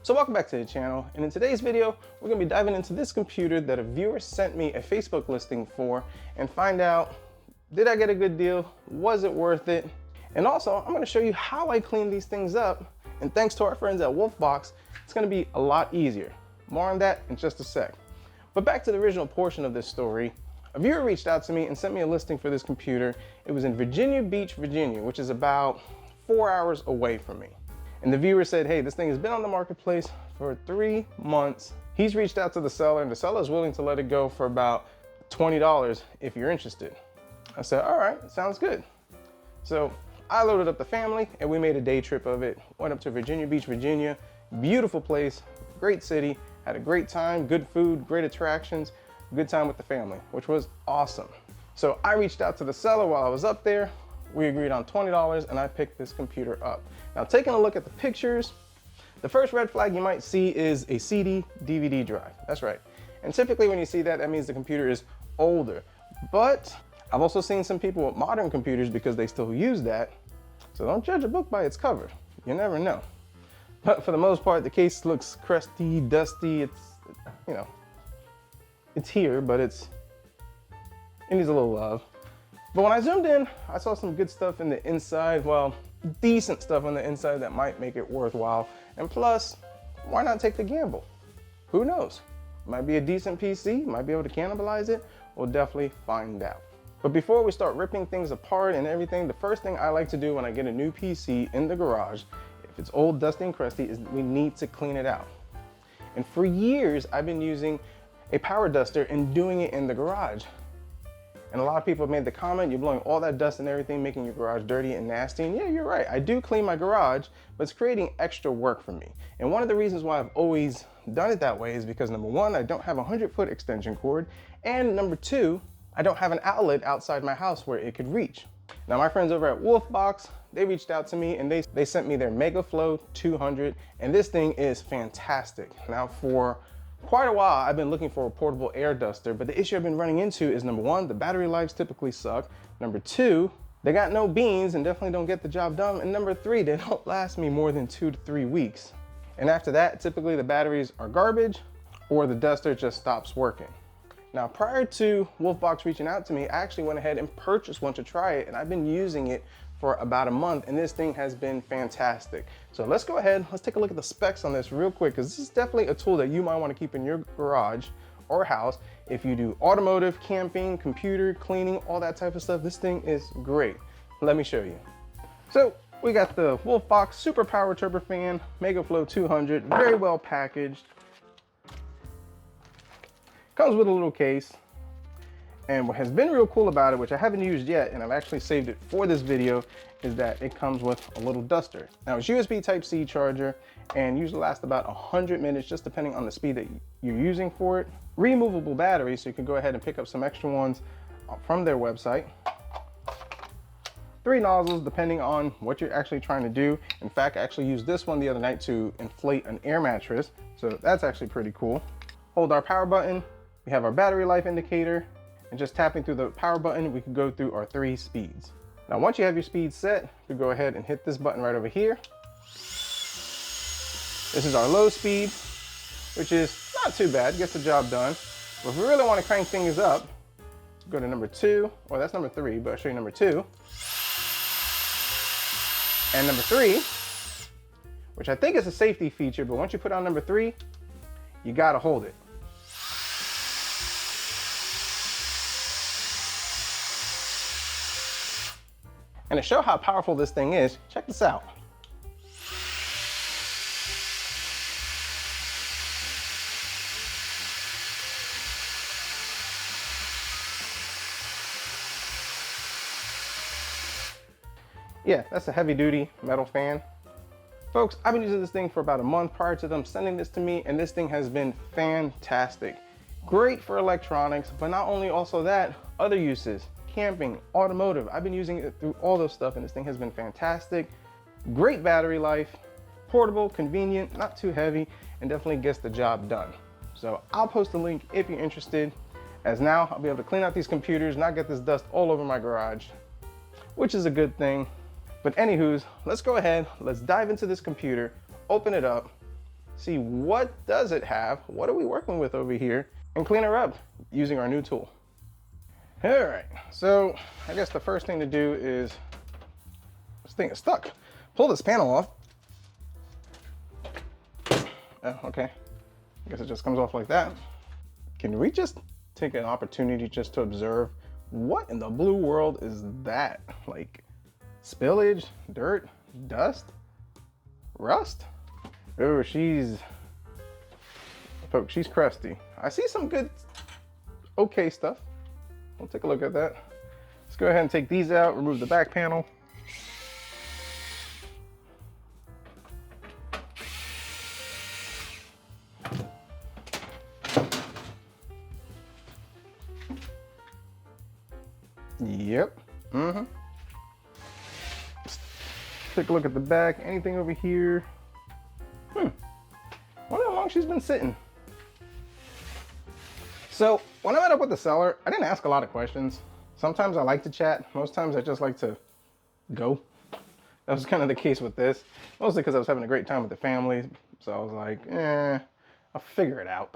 So welcome back to the channel, and in today's video we're going to be diving into this computer that a viewer sent me a Facebook listing for and find out, did I get a good deal, was it worth it, and also I'm going to show you how I clean these things up, and thanks to our friends at Wolfbox it's going to be a lot easier. More on that in just a sec. But back to the original portion of this story. A viewer reached out to me and sent me a listing for this computer. It was in Virginia Beach, Virginia, which is about 4 hours away from me. And the viewer said, hey, this thing has been on the marketplace for 3 months. He's reached out to the seller and the seller is willing to let it go for about $20 if you're interested. I said, all right, sounds good. So I loaded up the family and we made a day trip of it. Went up to Virginia Beach, Virginia. Beautiful place, great city, had a great time, good food, great attractions, good time with the family, which was awesome. So I reached out to the seller while I was up there. We agreed on $20 and I picked this computer up. Now, taking a look at the pictures, the first red flag you might see is a CD DVD drive. That's right. And typically when you see that, that means the computer is older. But I've also seen some people with modern computers because they still use that. So don't judge a book by its cover. You never know. But for the most part, the case looks crusty, dusty. It's, you know, it's here, but it needs a little love. But when I zoomed in, I saw some good stuff in the inside. Well, decent stuff on the inside that might make it worthwhile. And plus, why not take the gamble? Who knows? Might be a decent PC, might be able to cannibalize it. We'll definitely find out. But before we start ripping things apart and everything, the first thing I like to do when I get a new PC in the garage, if it's old, dusty, and crusty, is we need to clean it out. And for years, I've been using a power duster and doing it in the garage. And a lot of people have made the comment, you're blowing all that dust and everything, making your garage dirty and nasty. And yeah, you're right. I do clean my garage, but it's creating extra work for me. And one of the reasons why I've always done it that way is because number one, I don't have a 100-foot extension cord. And number two, I don't have an outlet outside my house where it could reach. Now, my friends over at Wolfbox, they reached out to me and they sent me their MegaFlow 200. And this thing is fantastic. Now, for quite a while, I've been looking for a portable air duster, but the issue I've been running into is number one, the battery lives typically suck. Number two, they got no beans and definitely don't get the job done. And number three, they don't last me more than 2 to 3 weeks. And after that, typically the batteries are garbage or the duster just stops working. Now, prior to Wolfbox reaching out to me, I actually went ahead and purchased one to try it, and I've been using it for about a month, and this thing has been fantastic. So let's go ahead, let's take a look at the specs on this real quick, because this is definitely a tool that you might want to keep in your garage or house. If you do automotive, camping, computer, cleaning, all that type of stuff, this thing is great. Let me show you. So we got the Wolfbox Super Power Turbofan MegaFlow 200, very well packaged. Comes with a little case. And what has been real cool about it, which I haven't used yet, and I've actually saved it for this video, is that it comes with a little duster. Now, it's USB Type-C charger and usually lasts about 100 minutes, just depending on the speed that you're using for it. Removable battery, so you can go ahead and pick up some extra ones from their website. 3 nozzles, depending on what you're actually trying to do. In fact, I actually used this one the other night to inflate an air mattress, so that's actually pretty cool. Hold our power button. We have our battery life indicator. And just tapping through the power button, we can go through our 3 speeds. Now, once you have your speed set, you go ahead and hit this button right over here. This is our low speed, which is not too bad, gets the job done. But if we really want to crank things up, go to number 2, or that's number 3, but I'll show you number 2. And number 3, which I think is a safety feature, but once you put on number 3, you gotta hold it. And to show how powerful this thing is, check this out. Yeah, that's a heavy duty metal fan. Folks, I've been using this thing for about a month prior to them sending this to me, and this thing has been fantastic. Great for electronics, but not only also that, other uses. Camping, automotive, I've been using it through all those stuff and this thing has been fantastic. Great battery life, portable, convenient, not too heavy, and definitely gets the job done. So I'll post a link if you're interested, as now I'll be able to clean out these computers, not get this dust all over my garage, which is a good thing. But anywho's, let's go ahead, let's dive into this computer, open it up, see what does it have, what are we working with over here, and clean her up using our new tool. All right, so I guess the first thing to do is, this thing is stuck. Pull this panel off. Oh, okay. I guess it just comes off like that. Can we just take an opportunity just to observe what in the blue world is that? Like spillage, dirt, dust, rust? Oh, folks, she's crusty. I see some good, okay stuff. We'll take a look at that. Let's go ahead and take these out, remove the back panel. Yep. Let's take a look at the back. Anything over here? Wonder how long she's been sitting. So when I met up with the seller, I didn't ask a lot of questions. Sometimes I like to chat. Most times I just like to go. That was kind of the case with this. Mostly because I was having a great time with the family. So I was like, I'll figure it out.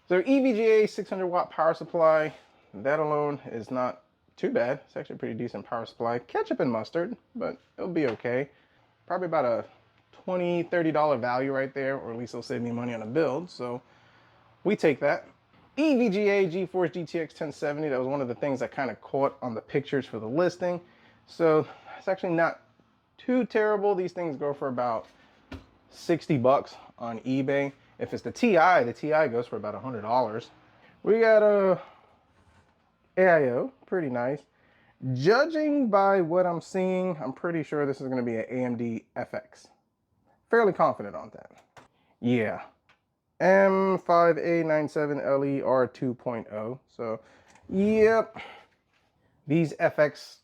So EVGA 600 watt power supply. That alone is not too bad. It's actually a pretty decent power supply. Ketchup and mustard, but it'll be okay. Probably about a $20, $30 value right there, or at least it'll save me money on a build. So we take that. EVGA GeForce GTX 1070. That was one of the things I kind of caught on the pictures for the listing. So it's actually not too terrible. These things go for about 60 bucks on eBay. If it's the TI goes for about $100. We got a AIO, pretty nice. Judging by what I'm seeing, I'm pretty sure this is going to be an AMD FX. Fairly confident on that. Yeah. M5A97LE R2.0. So, yep. These FX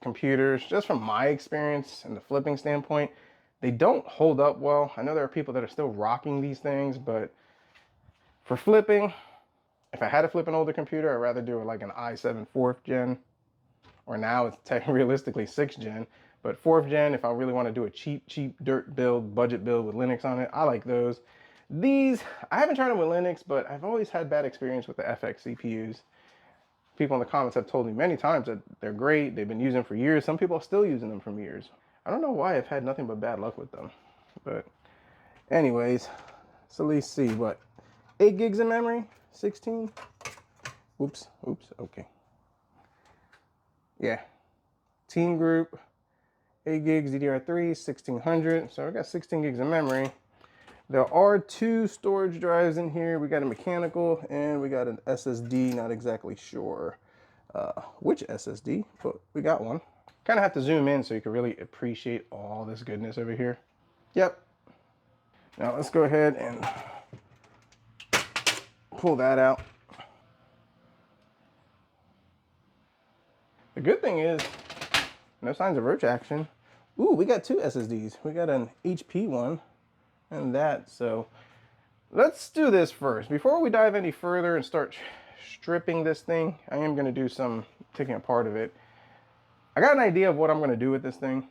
computers, just from my experience and the flipping standpoint, they don't hold up well. I know there are people that are still rocking these things, but for flipping, if I had to flip an older computer, I'd rather do it like an i7 4th gen, or now it's realistically 6th gen, but 4th gen, if I really want to do a cheap dirt build, budget build with Linux on it, I like those. These, I haven't tried them with Linux, but I've always had bad experience with the FX CPUs. People in the comments have told me many times that they're great, they've been using them for years. Some people are still using them for years. I don't know why I've had nothing but bad luck with them. But anyways, so let's see, what? 8 gigs of memory? 16? Oops, okay. Yeah. Team group, 8 gigs DDR3, 1600. So I got 16 gigs of memory. There are 2 storage drives in here. We got a mechanical and we got an SSD. Not exactly sure which SSD, but we got one. Kind of have to zoom in so you can really appreciate all this goodness over here. Yep. Now let's go ahead and pull that out. The good thing is, no signs of roach action. Ooh, we got 2 SSDs. We got an HP one and that. So let's do this first. Before we dive any further and start stripping this thing, I am going to do some taking apart of it. I got an idea of what I'm going to do with this thing.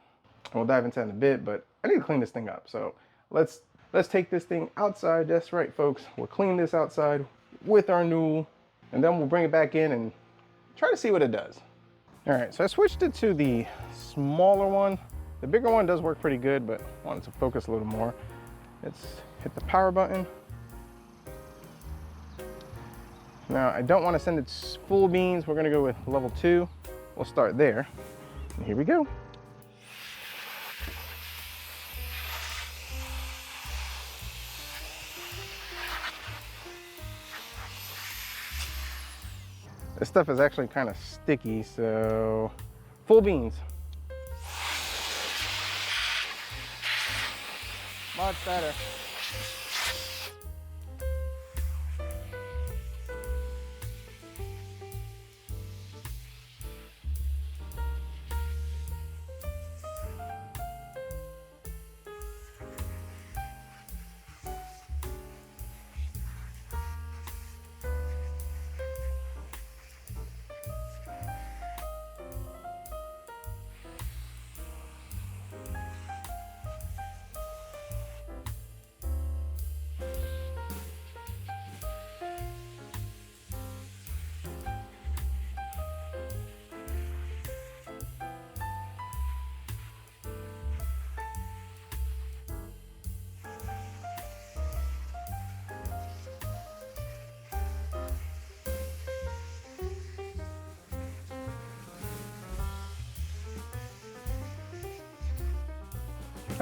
We'll dive into that in a bit, but I need to clean this thing up. So let's take this thing outside. That's right, folks. We'll clean this outside with our Newell, and then we'll bring it back in and try to see what it does. All right, so I switched it to the smaller one. The bigger one does work pretty good, but I wanted to focus a little more. Let's hit the power button. Now, I don't want to send it full beans. We're going to go with level 2. We'll start there. And here we go. This stuff is actually kind of sticky, so full beans. Much better.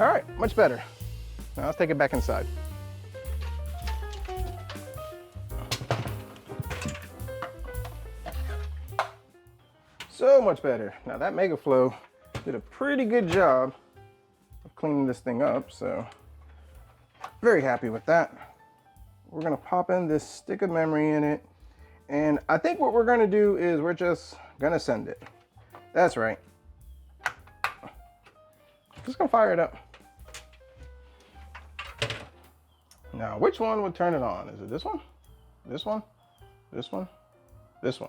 All right, much better. Now let's take it back inside. So much better. Now that MegaFlow did a pretty good job of cleaning this thing up, so very happy with that. We're gonna pop in this stick of memory in it, and I think what we're gonna do is we're just gonna send it. That's right. Just gonna fire it up. Now, which one would turn it on? Is it this one? This one? This one? This one?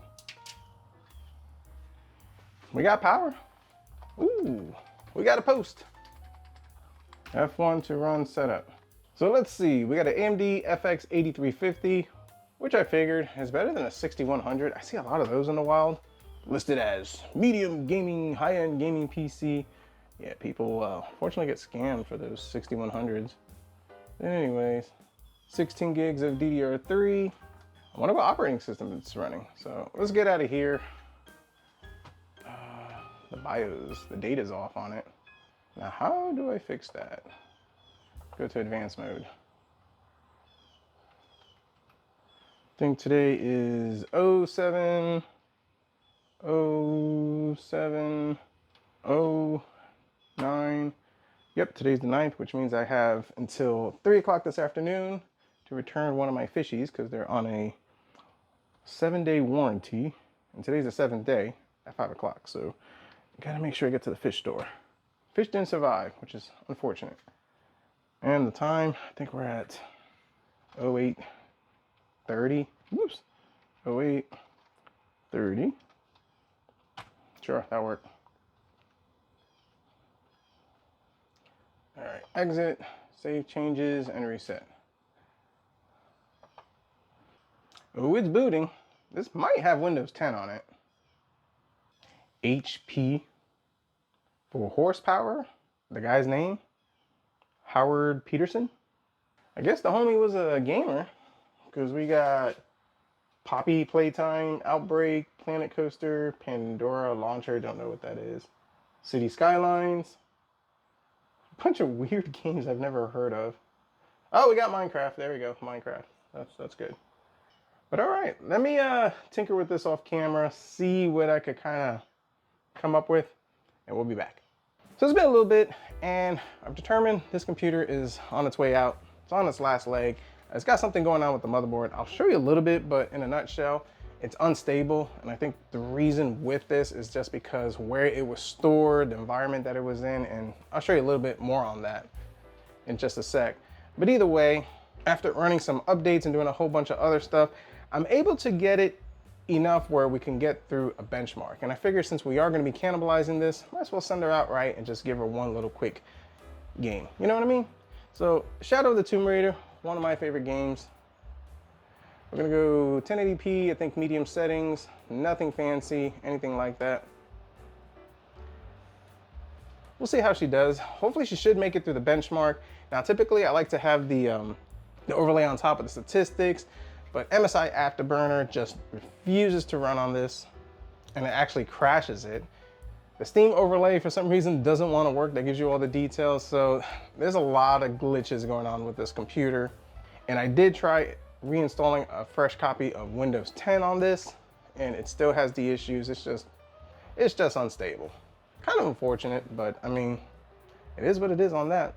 We got power. Ooh, we got a post. F1 to run setup. So let's see, we got an AMD FX 8350, which I figured is better than a 6100. I see a lot of those in the wild, listed as medium gaming, high-end gaming PC. Yeah, people fortunately get scammed for those 6100s. Anyways, 16 gigs of DDR3. I wonder what operating system it's running. So let's get out of here. The BIOS, the data's off on it. Now, how do I fix that? Go to advanced mode. I think today is 07, 07, 09. Yep, today's the 9th, which means I have until 3 o'clock this afternoon to return one of my fishies because they're on a 7-day warranty. And today's the 7th day at 5 o'clock. So gotta make sure I get to the fish store. Fish didn't survive, which is unfortunate. And the time, I think we're at 08:30. Whoops. 08:30. Sure, that worked. All right, exit, save changes, and reset. Oh, it's booting. This might have Windows 10 on it. HP for horsepower, the guy's name, Howard Peterson. I guess the homie was a gamer because we got Poppy Playtime, Outbreak, Planet Coaster, Pandora Launcher, don't know what that is, City Skylines, a bunch of weird games I've never heard of. Oh, we got Minecraft, there we go, Minecraft, that's good. But all right, let me tinker with this off camera, see what I could kind of come up with, and we'll be back. So it's been a little bit, and I've determined this computer is on its way out. It's on its last leg. It's got something going on with the motherboard. I'll show you a little bit, but in a nutshell, it's unstable. And I think the reason with this is just because where it was stored, the environment that it was in, and I'll show you a little bit more on that in just a sec. But either way, after running some updates and doing a whole bunch of other stuff, I'm able to get it enough where we can get through a benchmark. And I figure since we are going to be cannibalizing this, might as well send her out right and just give her one little quick game. You know what I mean? So Shadow of the Tomb Raider, one of my favorite games. We're gonna go 1080p, I think medium settings, nothing fancy, anything like that. We'll see how she does. Hopefully she should make it through the benchmark. Now typically I like to have the overlay on top of the statistics, but MSI Afterburner just refuses to run on this, and it actually crashes it. The Steam overlay, for some reason, doesn't want to work. That gives you all the details. So there's a lot of glitches going on with this computer. And I did try reinstalling a fresh copy of Windows 10 on this, and it still has the issues. It's just unstable. Kind of unfortunate, but I mean, it is what it is on that.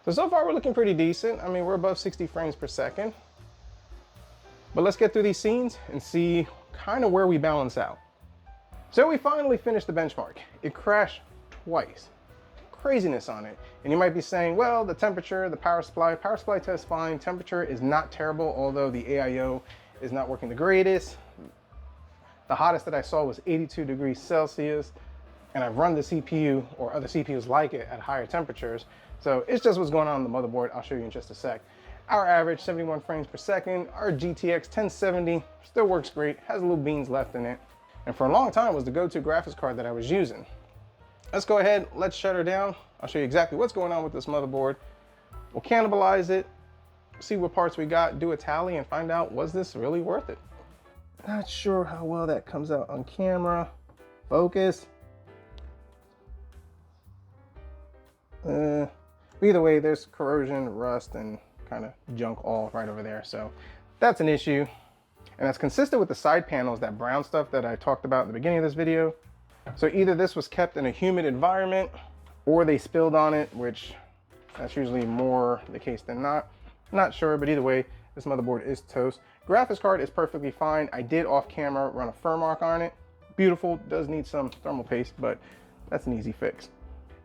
So far we're looking pretty decent. I mean, we're above 60 frames per second. But let's get through these scenes and see kind of where we balance out. So we finally finished the benchmark. It crashed twice. Craziness on it. And you might be saying, well, the temperature, the power supply tests fine. Temperature is not terrible, although the AIO is not working the greatest. The hottest that I saw was 82 degrees Celsius. And I've run the CPU or other CPUs like it at higher temperatures. So it's just what's going on the motherboard. I'll show you in just a sec. Our average 71 frames per second. Our GTX 1070 still works great, has little beans left in it. And for a long time was the go-to graphics card that I was using. Let's go ahead, let's shut her down. I'll show you exactly what's going on with this motherboard. We'll cannibalize it, see what parts we got, do a tally, and find out, was this really worth it? Not sure how well that comes out on camera. Focus. Either way, there's corrosion, rust, and kind of junk all right over there. So that's an issue. And that's consistent with the side panels, that brown stuff that I talked about at the beginning of this video. So either this was kept in a humid environment or they spilled on it, which that's usually more the case than not. Not sure, but either way, this motherboard is toast. Graphics card is perfectly fine. I did off camera run a firm mark on it. Beautiful, does need some thermal paste, but that's an easy fix.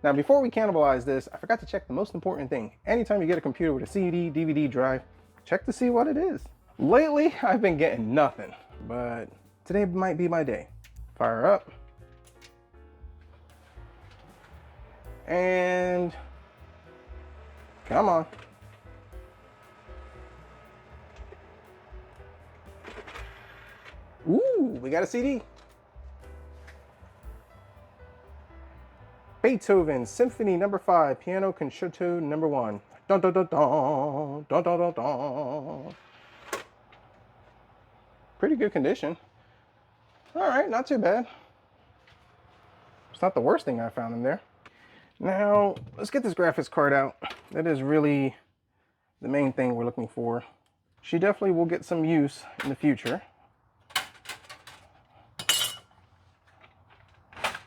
Now, before we cannibalize this, I forgot to check the most important thing. Anytime you get a computer with a CD, DVD drive, check to see what it is. Lately, I've been getting nothing, but today might be my day. Fire up. And come on. Ooh, we got a CD. Beethoven Symphony No. 5, Piano Concerto No. 1. Dun dun dun dun, dun dun dun dun. Pretty good condition. All right, not too bad. It's not the worst thing I found in there. Now, let's get this graphics card out. That is really the main thing we're looking for. She definitely will get some use in the future.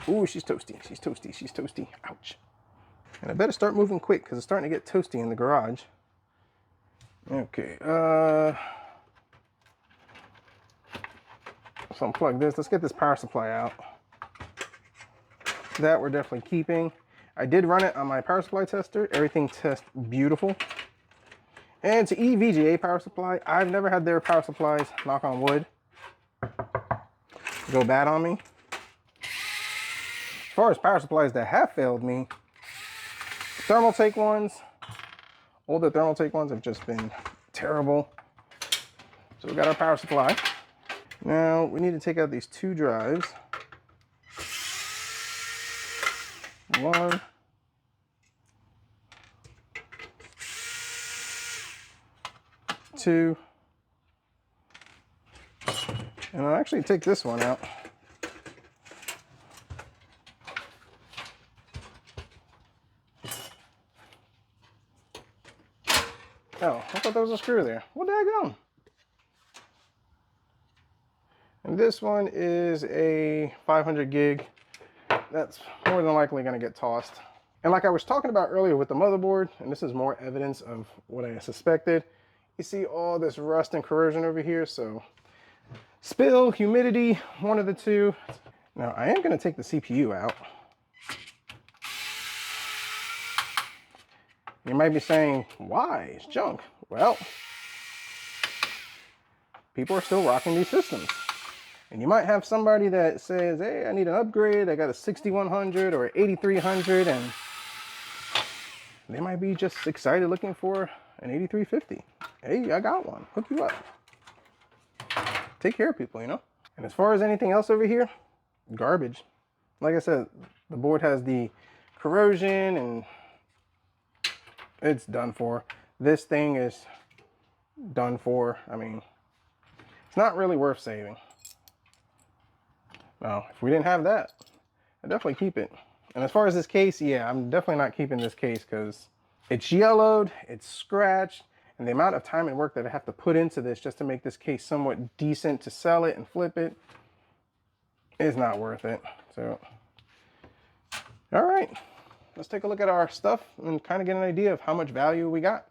Ooh, she's toasty, she's toasty, she's toasty. Ouch. And I better start moving quick because it's starting to get toasty in the garage. Okay, so unplug this. Let's get this power supply out. That we're definitely keeping. I did run it on my power supply tester. Everything tests beautiful. And to EVGA power supply, I've never had their power supplies, knock on wood, go bad on me. As far as power supplies that have failed me, Thermaltake ones, older Thermaltake ones have just been terrible. So we got our power supply. Now we need to take out these two drives. One. Two. And I'll actually take this one out. Oh, I thought there was a screw there. Where'd that go? And this one is a 500 gig. That's more than likely going to get tossed. And like I was talking about earlier with the motherboard, and this is more evidence of what I suspected, you see all this rust and corrosion over here. So spill, humidity, one of the two. Now I am going to take the CPU out. You might be saying, why? It's junk. Well, people are still rocking these systems. And you might have somebody that says, hey, I need an upgrade. I got a 6100 or 8300, and they might be just excited looking for an 8350. Hey, I got one. Hook you up. Take care of people, you know? And as far as anything else over here, garbage. Like I said, the board has the corrosion and it's done for. This thing is done for. I mean, it's not really worth saving. Now, if we didn't have that, I'd definitely keep it. And as far as this case, yeah, I'm definitely not keeping this case because it's yellowed, it's scratched, and the amount of time and work that I have to put into this just to make this case somewhat decent to sell it and flip it is not worth it. So, all right. Let's take a look at our stuff and kind of get an idea of how much value we got.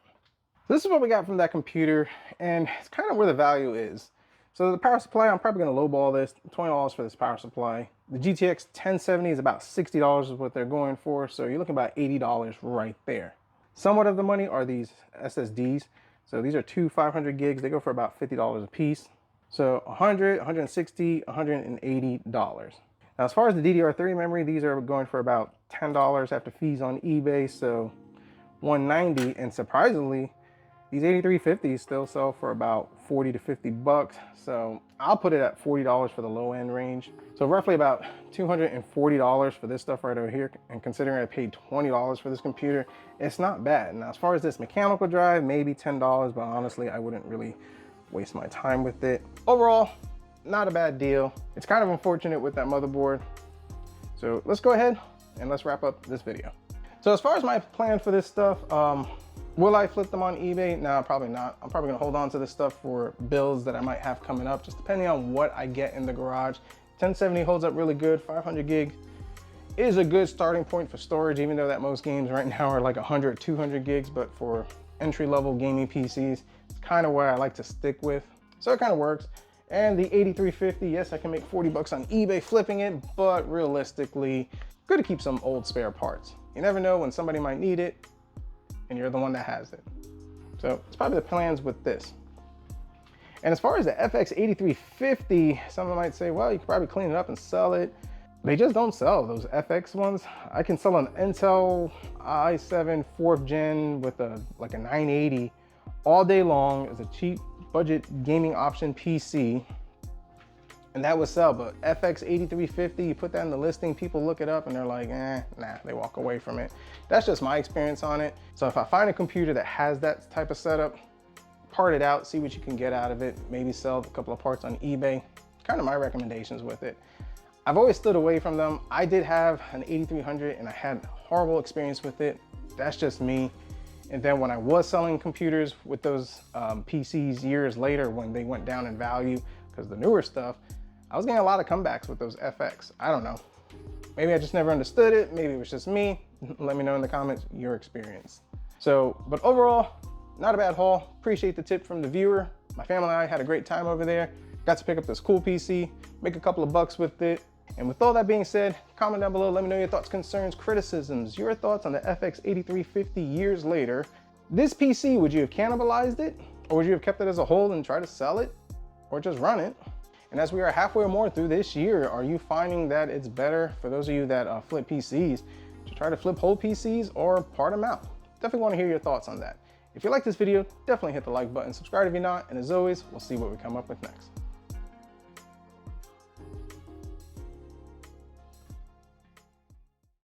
This is what we got from that computer, and it's kind of where the value is. So the power supply, I'm probably going to lowball this, $20 for this power supply. The GTX 1070 is about $60 is what they're going for, so you're looking about $80 right there. Somewhat of the money are these SSDs. So these are two 500 gigs. They go for about $50 a piece. So $100, $160, $180. Now, as far as the DDR3 memory, these are going for about $10 after fees on eBay, so $190. And surprisingly, these 8350s still sell for about 40 to 50 bucks. So I'll put it at $40 for the low end range. So roughly about $240 for this stuff right over here. And considering I paid $20 for this computer, it's not bad. Now, as far as this mechanical drive, maybe $10, but honestly, I wouldn't really waste my time with it. Overall, not a bad deal. It's kind of unfortunate with that motherboard. So let's go ahead and let's wrap up this video. So as far as my plan for this stuff, will I flip them on eBay? No, probably not. I'm probably gonna hold on to this stuff for builds that I might have coming up, just depending on what I get in the garage. 1070 holds up really good. 500 gig is a good starting point for storage, even though that most games right now are like 100, 200 gigs, but for entry-level gaming PCs, it's kind of where I like to stick with. So it kind of works. And the 8350, yes, I can make 40 bucks on eBay flipping it, but realistically, good to keep some old spare parts. You never know when somebody might need it, and you're the one that has it. So it's probably the plans with this. And as far as the FX 8350, someone might say, well, you could probably clean it up and sell it. They just don't sell those FX ones. I can sell an Intel i7 4th gen with like a 980 all day long as a cheap budget gaming option PC, and that would sell. But FX 8350, you put that in the listing, people look it up and they're like, nah, they walk away from it. That's just my experience on it. So if I find a computer that has that type of setup, part it out, see what you can get out of it, maybe sell a couple of parts on eBay. Kind of my recommendations with it. I've always stood away from them. I did have an 8300 and I had a horrible experience with it. That's just me. And then when I was selling computers with those PCs years later, when they went down in value, because the newer stuff, I was getting a lot of comebacks with those FX. I don't know. Maybe I just never understood it. Maybe it was just me. Let me know in the comments your experience. So, but overall, not a bad haul. Appreciate the tip from the viewer. My family and I had a great time over there. Got to pick up this cool PC, make a couple of bucks with it. And with all that being said, comment down below, let me know your thoughts, concerns, criticisms, your thoughts on the FX 8350 years later. This PC, would you have cannibalized it? Or would you have kept it as a whole and try to sell it? Or just run it? And as we are halfway or more through this year, are you finding that it's better for those of you that flip PCs to try to flip whole PCs or part them out? Definitely want to hear your thoughts on that. If you like this video, definitely hit the like button, subscribe if you're not, and as always, we'll see what we come up with next.